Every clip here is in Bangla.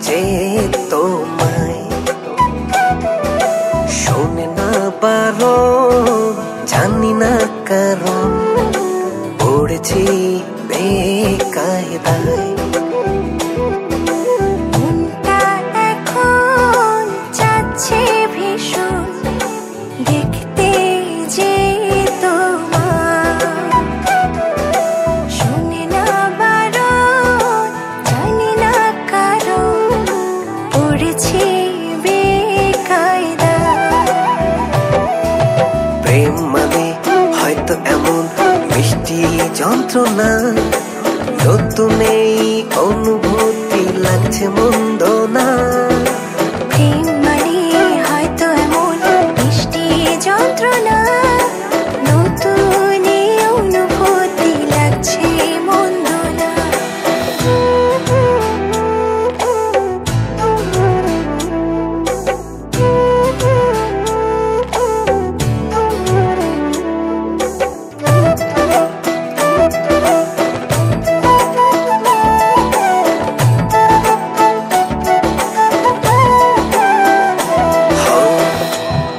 যে তোমায় শোনে না পারো, জানি না কারণ পড়েছি বেকায়দায়। মনটা এখন যাচ্ছে ভীষণ দেখতে যে তোমার, শোনে না বারণ, জানি না কারণ পড়েছি বেকায়দায়। প্রেম মানে হয়তো এমন মিষ্টি যন্ত্রণা, নতুন এই অনুভূতি লাগছে মন্দ না। প্রেম মানে হয়তো এমন মিষ্টি যন্ত্রণা, নতুন এই অনুভূতি লাগছে মন্দ না।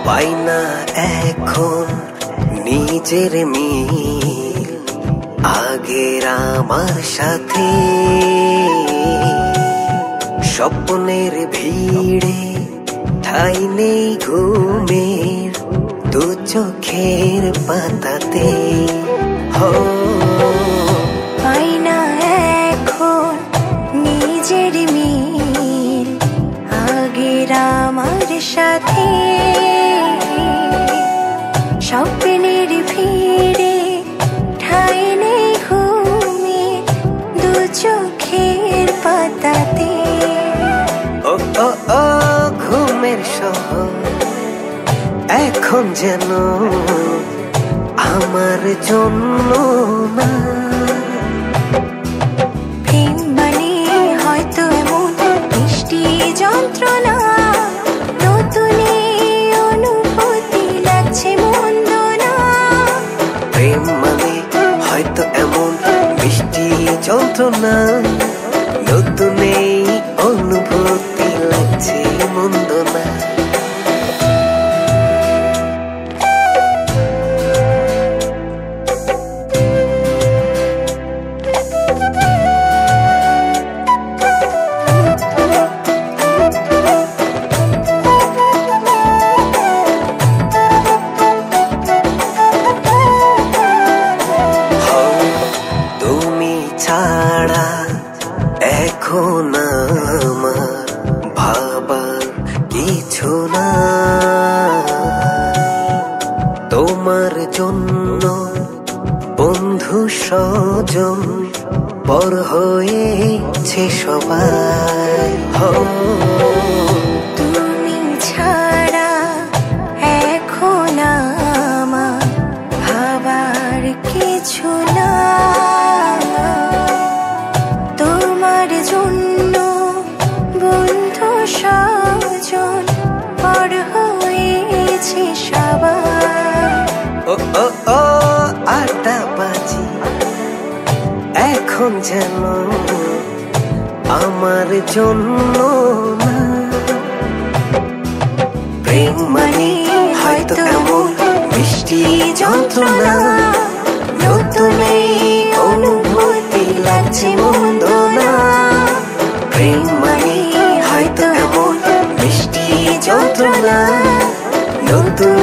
পাই না এখন নিজের মিল আগের আমার সাথে, স্বপ্নের ভিড়ে ঠাই নেই ঘুমের দু চোখের পাতাতে। পাই না এখন নিজের মিল আগের আমার সাথে, স্বপ্নের ভিড়ে ঠাই নেই ঘুমে দু চোখের পাতাতে। ও ও ও ঘুমের শহর এখন যেন আমার জন্য না। প্রেম মানে হয়তো এমন মিষ্টি যন্ত্রণা, নতুন এই অনুভূতি লাগছে মন্দ না। প্রেম মানে হয়তো এমন মিষ্টি যন্ত্রণা, নতুন এই অনুভূতি লাগছে মন্দ না। তুমি ছাড়া এখন আমার ভাবার কিছু না, তোমার জন্য বন্ধু স্বজন পর হয়েছে সবাই। তুমি ছাড়া এখন আমার ভাবার কিছু না, তোমার জন্য বন্ধু স্বজন পর হয়েছে সবাই। ও ও ও আড্ডাবাজি এখন যেন আমার জন্য না। প্রেম মানে হয়তো এমন মিষ্টি যন্ত্রণা, নতুন এই অনুভূতি লাগছে মন্দ না। প্রেম মানে হয়তো এমন মিষ্টি যন্ত্রণা, নতুন